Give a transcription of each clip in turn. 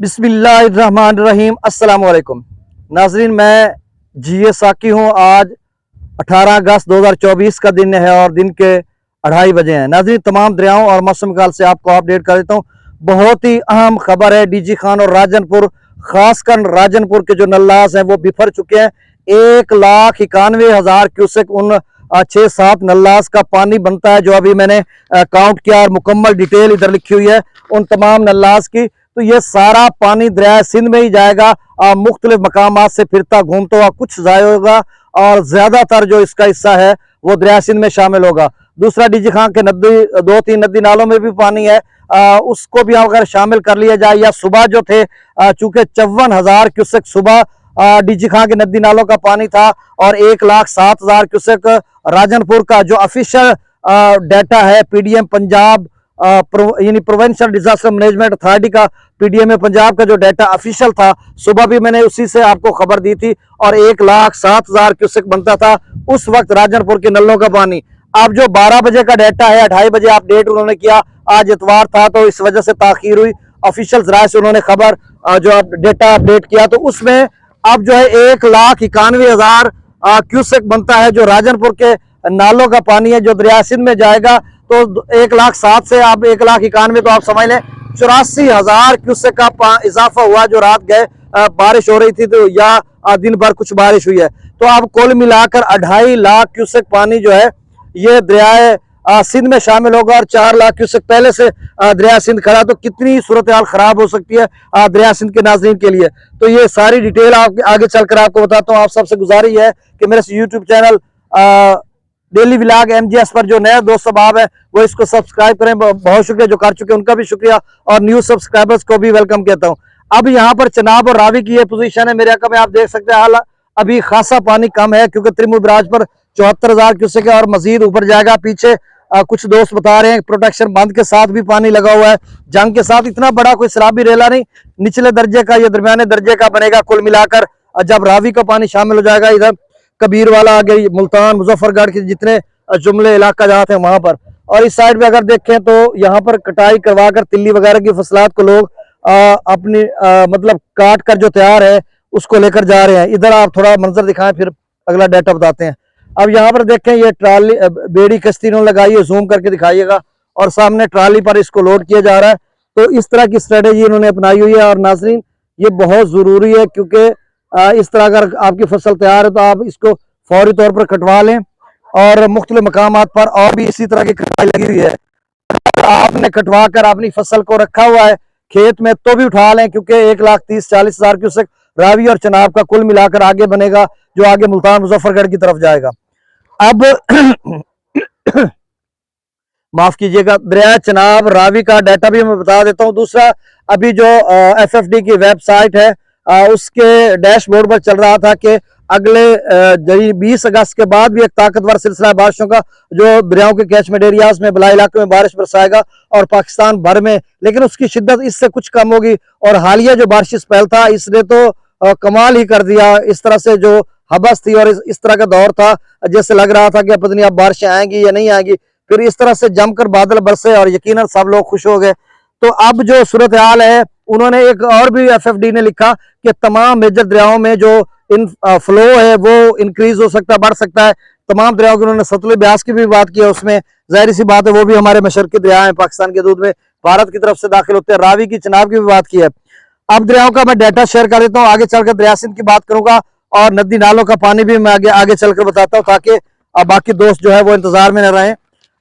बिस्मिल्लाहिर्रहमानिर्रहीम। अस्सलाम वालेकुम नाजरीन, मैं जीए साकी हूँ। आज 18 अगस्त 2024 का दिन है और दिन के 2:30 बजे हैं। नाजरीन, तमाम दरियाओं और मौसम काल से आपको अपडेट कर देता हूँ। बहुत ही अहम खबर है। डीजी खान और राजनपुर, खासकर राजनपुर के जो नल्लास हैं वो बिफर चुके हैं। 1,91,000 क्यूसेक उन 6-7 नल्लास का पानी बनता है, जो अभी मैंने काउंट किया और मुकम्मल डिटेल इधर लिखी हुई है उन तमाम नल्लास की। तो ये सारा पानी दरिया सिंध में ही जाएगा, मुख्तलिफ मकामात से फिरता घूमता हुआ कुछ जाया होगा और ज्यादातर जो इसका हिस्सा है वो दरिया सिंध में शामिल होगा। दूसरा, डीजी खान के नदी 2-3 नदी नालों में भी पानी है, उसको भी अगर शामिल कर लिया जाए। या सुबह जो थे, चूंकि 54,000 क्यूसेक सुबह डीजी खान के नदी नालों का पानी था और 1,07,000 क्यूसेक राजनपुर का जो ऑफिशियल डाटा है पीडीएम पंजाब यानी प्रोविंशियल डिजास्टर मैनेजमेंट अथॉरिटी का, पीडीएम में पंजाब का जो डाटा ऑफिशियल था, सुबह भी मैंने उसी से आपको खबर दी थी और 1,07,000 क्यूसेक बनता था उस वक्त राजनपुर के नलों का पानी। अब जो 12 बजे का डाटा है, 2:30 बजे अपडेट उन्होंने किया, आज इतवार था तो इस वजह से ताखीर हुई। ऑफिशियल जराये से उन्होंने खबर जो डेटा अपडेट किया तो उसमें अब जो है 1,91,000 क्यूसेक बनता है जो राजनपुर के नालों का पानी है, जो दरिया सिंध में जाएगा। तो 1,07,000 से अब 1,91,000, तो आप समझ लें 84,000 क्यूसेक का इजाफा हुआ। जो रात गए बारिश हो रही थी तो या दिन भर कुछ बारिश हुई है, तो अब कुल मिलाकर 2.5 लाख क्यूसेक पानी जो है ये दरिया सिंध में शामिल होगा और 4 लाख क्यूसेक पहले से दरिया सिंध खड़ा। तो कितनी सूरत हाल खराब हो सकती है दरिया सिंध के नाज़रीन के लिए। तो ये सारी डिटेल आगे चलकर आपको बताता हूँ। आप सबसे गुजारिश है कि मेरे YouTube channel daily vlog MGS पर जो नए दोस्त सबाब है वो इसको सब्सक्राइब करें। बहुत शुक्रिया जो कर चुके हैं, उनका भी शुक्रिया और न्यू सब्सक्राइबर्स को भी वेलकम कहता हूँ। अब यहाँ पर चनाब और रावी की ये पोजीशन है मेरे अका में, आप देख सकते हैं। हाल अभी खासा पानी कम है क्योंकि त्रिमु बराज पर 74,000 क्यूसेक है और मजीद ऊपर जाएगा। पीछे कुछ दोस्त बता रहे हैं प्रोटेक्शन बंद के साथ भी पानी लगा हुआ है, जंग के साथ। इतना बड़ा कोई सैलाबी रेला नहीं, निचले दर्जे का या दरमियाने दर्जे का बनेगा कुल मिलाकर। जब रावी का पानी शामिल हो जाएगा, इधर कबीर वाला आगे मुल्तान मुजफ्फरगढ़ के जितने जुमले इलाका जाते हैं वहां पर। और इस साइड पे अगर देखें तो यहाँ पर कटाई करवा कर तिल्ली वगैरह की फसलात को लोग अपनी मतलब काट कर जो तैयार है उसको लेकर जा रहे हैं। इधर आप थोड़ा मंजर दिखाएं, फिर अगला डाटा बताते हैं। अब यहाँ पर देखें, ये ट्राली बेड़ी कश्ती इन्होंने लगाई है, जूम करके दिखाइएगा, और सामने ट्राली पर इसको लोड किया जा रहा है। तो इस तरह की स्ट्रेटेजी इन्होंने अपनाई हुई है। और नाजरीन, ये बहुत जरूरी है क्योंकि इस तरह अगर आपकी फसल तैयार है तो आप इसको फौरी तौर पर कटवा लें। और मुख्तलिफ मकामात पर और भी इसी तरह की कटाई लगी हुई है। आपने कटवा कर अपनी फसल को रखा हुआ है खेत में तो भी उठा लें, क्योंकि 1,30,40,000 क्यूसेक रावी और चनाब का कुल मिलाकर आगे बनेगा, जो आगे मुल्तान मुजफ्फरगढ़ की तरफ जाएगा। अब माफ कीजिएगा, दरिया चनाब रावी का डाटा भी मैं बता देता हूँ। दूसरा, अभी जो एफएफडी की वेबसाइट है उसके डैशबोर्ड पर चल रहा था कि अगले 20 अगस्त के बाद भी एक ताकतवर सिलसिला बारिशों का जो दरियाओं के कैचमेंट एरियाज में बलाई इलाके में बारिश बरसाएगा और पाकिस्तान भर में, लेकिन उसकी शिद्दत इससे कुछ कम होगी। और हालिया जो बारिश स्पेल था इसने तो कमाल ही कर दिया। इस तरह से जो हबस थी और इस तरह का दौर था, जैसे लग रहा था कि पता नहीं अब बारिशें आएंगी या नहीं आएंगी, फिर इस तरह से जमकर बादल बरसे और यकीनन सब लोग खुश हो गए। तो अब जो सूरत हाल है, उन्होंने एक और भी एफएफडी ने लिखा कि तमाम मेजर दरियाओं में जो इन फ्लो है वो इंक्रीज हो सकता है, बढ़ सकता है। तमाम दरियाओं की उन्होंने सतलुज ब्यास की भी बात की है, उसमें जाहिर सी बात है वो भी हमारे मशरकी दरिया हैं, पाकिस्तान के दूध में भारत की तरफ से दाखिल होते हैं। रावी की चनाब की भी बात की है। अब दरियाओं का मैं डाटा शेयर कर देता हूँ, आगे चलकर दरिया सिंध की बात करूंगा और नदी नालों का पानी भी मैं आगे चलकर बताता हूँ, ताकि बाकी दोस्त जो है वो इंतजार में न रहे।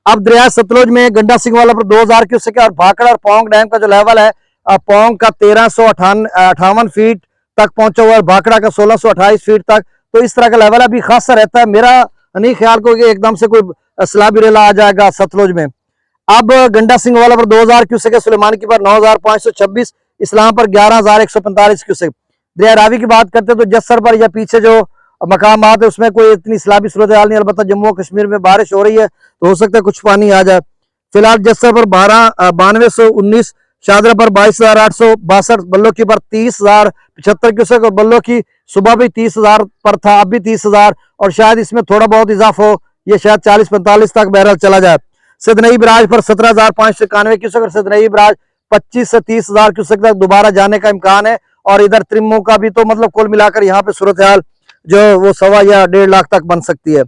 अब दरिया सतलुज में गंडा सिंह वाला पर 2,000 क्यूसेक और भाखड़ा और पोंग डैम का जो लेवल है, पोंग का 1,358 फीट तक पहुंचा हुआ है, भाखड़ा का 1,628 फीट तक। तो इस तरह का लेवल अभी खासा रहता है। मेरा नहीं ख्याल को कि एकदम से कोई सैलाबी रेला आ जाएगा सतलुज में। अब गंडा सिंह वाला पर 2,000 क्यूसेक है, सुलेमान की पर 9,526, इस्लाम पर 11,145 क्यूसेक। दरिया रावी की बात करते तो जस्सर पर या पीछे जो मकामात है उसमें कोई इतनी सैलाबी सूरत हाल नहीं, अलबत्ता जम्मू और कश्मीर में बारिश हो रही है तो हो सकता है कुछ पानी आ जाए। फिलहाल जस्सर पर 9219, शादरा पर 22,862, बल्लो की पर 30,075 क्यूसेक और बल्लो की सुबह भी 30,000 पर था, अब भी 30,000 और शायद इसमें थोड़ा बहुत इजाफा हो, ये शायद 40-45 तक बहरहाल चला जाए। सिदनई बराज पर 17,591 क्यूसेक और सिदनई बराज 25 से 30 हजार क्यूसेक तक दोबारा जाने का इम्कान है। और इधर त्रिमो का भी तो मतलब कुल मिलाकर यहाँ पे सूरत हाल जो वो 1.25 या 1.5 लाख तक बन सकती है।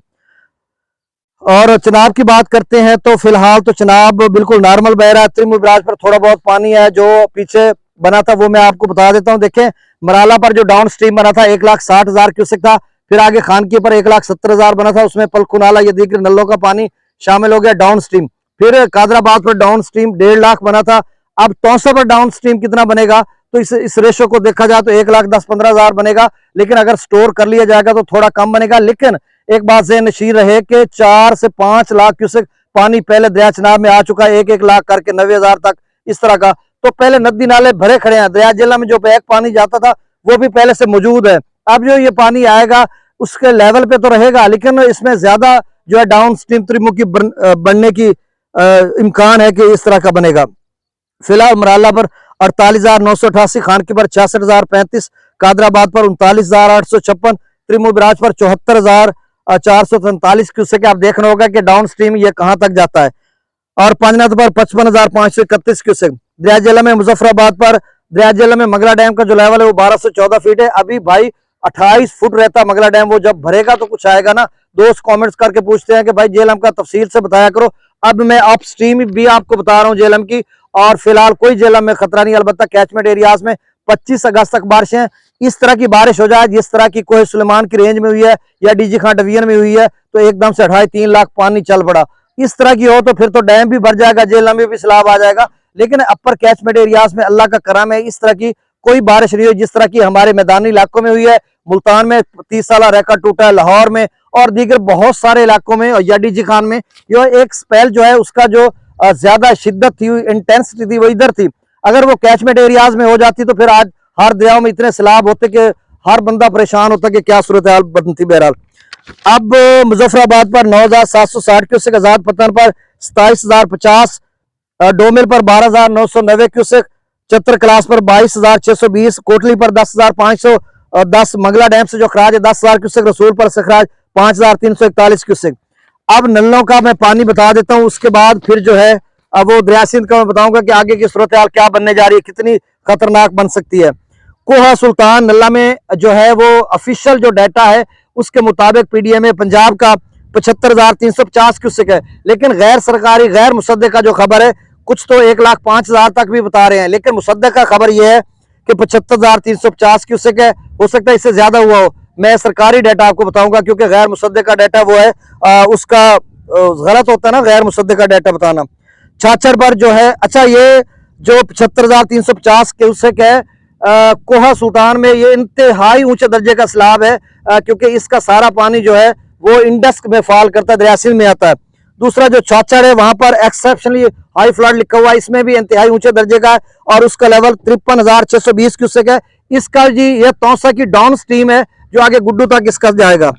और चनाब की बात करते हैं तो फिलहाल तो चनाब बिल्कुल नॉर्मल बह रहा है। त्रिमो ब्राज पर थोड़ा बहुत पानी है जो पीछे बना था, वो मैं आपको बता देता हूँ। देखें, मराला पर जो डाउन स्ट्रीम बना था 1,60,000 क्यूसेक था, फिर आगे खानकी पर 1,70,000 बना था, उसमें पलखुनाला या दीगर नलों का पानी शामिल हो गया डाउन स्ट्रीम। फिर कादराबाद पर डाउन स्ट्रीम 1.5 लाख बना था। अब तौसा पर डाउन स्ट्रीम कितना बनेगा, तो इस रेशो को देखा जाए तो 1,10,15,000 बनेगा, लेकिन अगर स्टोर कर लिया जाएगा तो थोड़ा कम बनेगा। लेकिन एक बात ज़हन नशीर रहे कि 4 से 5 लाख क्यूसेक पानी पहले दरिया चनाब में आ चुका है, 1-1 लाख करके 90,000 तक इस तरह का। तो पहले नदी नाले भरे खड़े हैं। दरिया जिला में जो बैक पानी जाता था वो भी पहले से मौजूद है। अब जो ये पानी आएगा उसके लेवल पे तो रहेगा, लेकिन इसमें ज्यादा जो है डाउन स्ट्रीम त्रिमुखी बनने की इम्कान है कि इस तरह का बनेगा। फिलहाल मराला पर 48,988, खानकी पर 66,035, कादराबाद पर 39,856, त्रिमो ब्राज पर 74,443 क्यूसेक। आप देखना होगा कि डाउन स्ट्रीम ये कहां तक जाता है। और पांचनाथ पर 55,531 क्यूसेक। दरिया जिला में मुजफ्फराबाद पर दरिया जिला में मगला डैम का जो लेवल है वो 1214 फीट है। अभी भाई 28 फुट रहता है मगला डैम, वो जब भरेगा तो कुछ आएगा ना। दोस्त कमेंट्स करके पूछते हैं कि भाई जेलम का तफसील से बताया करो। अब मैं अप स्ट्रीम भी आपको बता रहा हूँ जेलम की, और फिलहाल कोई जेलम में खतरा नहीं। अलबत्ता कैचमेंट एरियाज में 25 अगस्त तक बारिशें, इस तरह की बारिश हो जाए जिस तरह की कोह सुलेमान की रेंज में हुई है या डीजी खान डिवीजन में हुई है, तो एकदम से 2.5-3 लाख पानी चल पड़ा। इस तरह की हो तो फिर तो डैम भी भर जाएगा, जेलम में भी सैलाब आ जाएगा। लेकिन अपर कैचमेंट एरियाज में अल्लाह का करम है, इस तरह की कोई बारिश नहीं हुई जिस तरह की हमारे मैदानी इलाकों में हुई है। मुल्तान में 30 साल रिकॉर्ड टूटा है, लाहौर में और दीगर बहुत सारे इलाकों में, और या डीजी खान में जो एक स्पेल जो है उसका जो ज्यादा शिद्दत थी, इंटेंसिटी थी, वो इधर थी। अगर वो कैचमेंट एरियाज में हो जाती तो फिर आज हर दरियाओं में इतने सैलाब होते कि हर बंदा परेशान होता कि क्या सूरत हाल बनती। बहरहाल अब मुजफ्फराबाद पर 9,760 क्यूसेक, आजाद पतन पर 27,050, डोमिल पर 12,990 क्यूसेक, चतर क्लास पर 22,620, कोटली पर 10,510, मंगला डैम से जो खराज है 10,000 क्यूसेक, रसूल पर से खराज 5,341 क्यूसेक। अब नलों का मैं पानी बता देता हूं, उसके बाद फिर जो है अब वो दरिया सिंध का मैं बताऊंगा कि आगे की सूरत हाल क्या बनने जा रही है, कितनी खतरनाक बन सकती है। कोहा सुल्तान नल्ला में जो है वो ऑफिशियल जो डाटा है उसके मुताबिक पीडीएम पंजाब का 75,350 क्यूसेक है, लेकिन गैर सरकारी गैर मुसद्दका जो खबर है कुछ तो 1,05,000 तक भी बता रहे हैं, लेकिन मुसद्दका खबर यह है कि 75,350 क्यूसेक है। हो सकता है इससे ज्यादा हुआ हो, मैं सरकारी डाटा आपको बताऊंगा, क्योंकि गैर मुसद्दका डाटा वो है उसका गलत होता है ना गैर मुसद्दका डाटा बताना। छाछर पर जो है, अच्छा ये जो 75,350 क्यूसेक है कोहा सुल्तान में, ये इंतहाई ऊंचे दर्जे का सैलाब है, क्योंकि इसका सारा पानी जो है वो इंडस में फॉल करता है, दरिया सिंध में आता है। दूसरा जो छाछर है वहां पर एक्सेप्शनली हाई फ्लड लिखा हुआ है, इसमें भी इंतहाई ऊंचे दर्जे का है और उसका लेवल 53,620 क्यूसेक है। इसका जी ये तौसा की डाउन स्ट्रीम है जो आगे गुड्डू तक इसका जाएगा।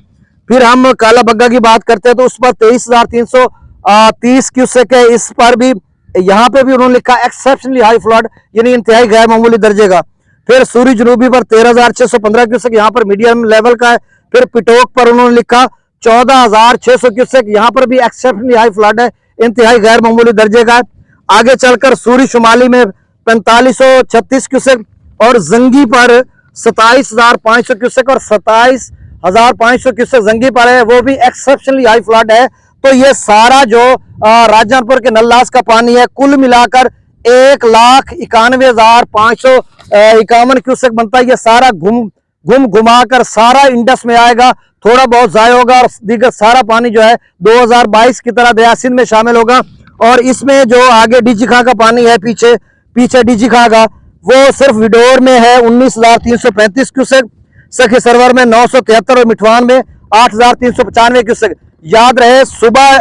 फिर हम काला बग्गा की बात करते हैं तो उस पर 23,330 क्यूसेक है। इस पर भी यहाँ पे भी उन्होंने लिखा एक्सेप्शनली हाई फ्लड, यानी इंतहाई गैर मामूली दर्जे का। फिर सूरी जनूबी पर 13,615 क्यूसेक, यहाँ पर मीडियम लेवल का है। फिर पिटोक पर उन्होंने लिखा 14,600 क्यूसेक, यहाँ पर भी एक्सेप्शनली हाई फ्लड है, इंतहाई गैर मामूली दर्जे का है। आगे चलकर सूरी शुमाली में 4536 क्यूसेक और जंगी पर 27,500 क्यूसेक और 27,500 क्यूसेक जंगी पर है, वो भी एक्सेप्शनली हाई फ्लड है। तो ये सारा जो राजनपुर के नल्लास का पानी है कुल मिलाकर 1,91,551 क्यूसेक बनता है। ये सारा घुमा कर सारा इंडस में आएगा, थोड़ा बहुत जाया होगा और दीगर सारा पानी जो है 2022 की तरह दरिया सिंध में शामिल होगा। और इसमें जो आगे डीजी खां का पानी है पीछे डीजी खां का, वो सिर्फ विडोर में है 19,335 क्यूसेक, सखी सरवर में 973 और मिठवान में 8,395 क्यूसेक। याद रहे सुबह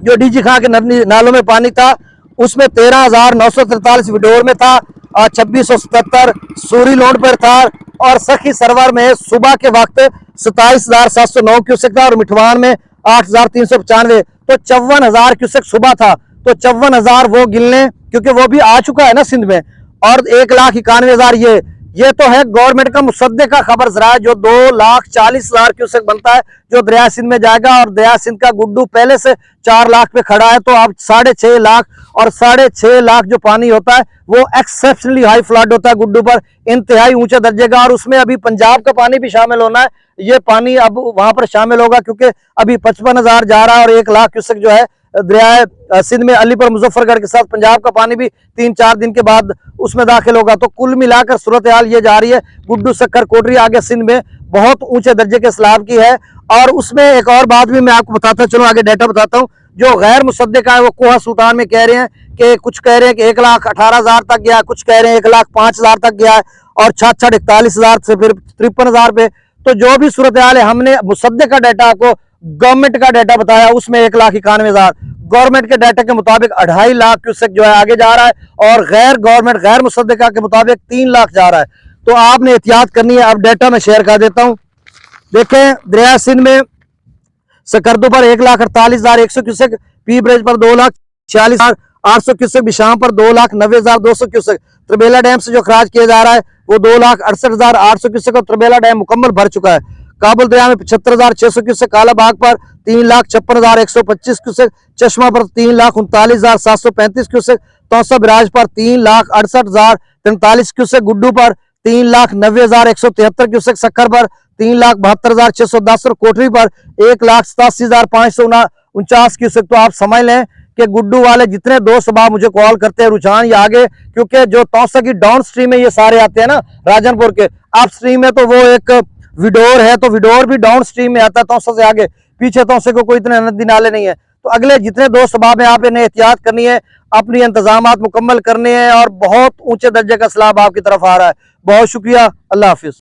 जो डीजी खां के नालों में पानी था उसमें 13,943 विडोर में था, 2,677 सूरी लोड पर था और सखी सरवर में सुबह के वक्त 27,709 क्यूसेक था और मिठवान में 8,395। तो 54,000 क्यूसेक सुबह था, तो 54,000 वो गिन लें क्योंकि वो भी आ चुका है ना सिंध में। और 1,91,000 ये तो है गवर्नमेंट का मुसद्दका खबर जरा, जो 2,40,000 क्यूसेक बनता है जो दरिया सिंध में जाएगा। और दरिया सिंध का गुड्डू पहले से 4 लाख पे खड़ा है, तो अब 6.5 लाख और 6.5 लाख जो पानी होता है वो एक्सेप्शनली हाई फ्लड होता है गुड्डू पर, इंतहाई ऊंचे दर्जे का। और उसमें अभी पंजाब का पानी भी शामिल होना है, ये पानी अब वहां पर शामिल होगा क्योंकि अभी 55,000 जा रहा है और 1 लाख क्यूसेक जो है दरिया सिंध में अलीपुर मुजफ्फरगढ़ के साथ पंजाब का पानी भी 3-4 दिन के बाद उसमें दाखिल होगा। तो कुल मिलाकर सूरत हाल ये जा रही है गुड्डू सक्कर कोटरी आगे सिंध में बहुत ऊंचे दर्जे के सैलाब की है। और उसमें एक और बात भी मैं आपको बताता चलूं, आगे डाटा बताता हूं। जो गैर मुसद्दिका है वो कोहा सुल्तान में कह रहे हैं कि कुछ कह रहे हैं कि 1,18,000 तक गया, कुछ कह रहे हैं 1,05,000 तक गया है और 41,000 से फिर 53,000 पे। तो जो भी सूरत हाल है, हमने मुसद्दिका डाटा आपको गवर्नमेंट का डाटा बताया, उसमें 1,91,000 गवर्नमेंट के डाटा के मुताबिक 2.5 लाख क्यूसेक जो है आगे जा रहा है और गैर गवर्नमेंट गैर मुसद्दिका के मुताबिक 3 लाख जा रहा है। तो आपने एहतियात करनी है। अब डाटा मैं शेयर कर देता हूं। देखें, दरिया सिंध में सकरदू पर 1,48,100 क्यूसेक, पी ब्रिज पर 2,46,800 क्यूसेक, बिशाम पर 2,90,200 क्यूसेक। त्रिबेला डैम से जो खराज किया जा रहा है वो 2,68,800 क्यूसेक और त्रिबेला डैम मुकम्मल भर चुका है। काबुल दरिया में 75,600 क्यूसेक, कालाबाग पर 3,56,125 क्यूसेक, चश्मा पर 3,39,735 क्यूसेक, तौसा बिराज पर 3,68,043 क्यूसेक, गुड्डू पर 3,90,173 क्यूसेक, सक्कर पर 3,72,610 और कोटरी पर 1,87,549 क्यूसेक। तो आप समझ लें कि गुड्डू वाले जितने दोस्त अब मुझे कॉल करते हैं, रुझान ये आगे, क्योंकि जो तौसा की डाउन स्ट्रीम में ये सारे आते हैं ना राजनपुर के, अप स्ट्रीम में तो वो एक विडोर है, तो विडोर भी डाउन स्ट्रीम में आता है तौसा से आगे, पीछे तौसे को कोई इतने नदी नाले नहीं है। तो अगले जितने दोस्त सबाब है आप इन्हें एहतियात करनी है, अपनी इंतजामात मुकम्मल करने हैं और बहुत ऊंचे दर्जे का सैलाब आपकी तरफ आ रहा है। बहुत शुक्रिया, अल्लाह हाफिज।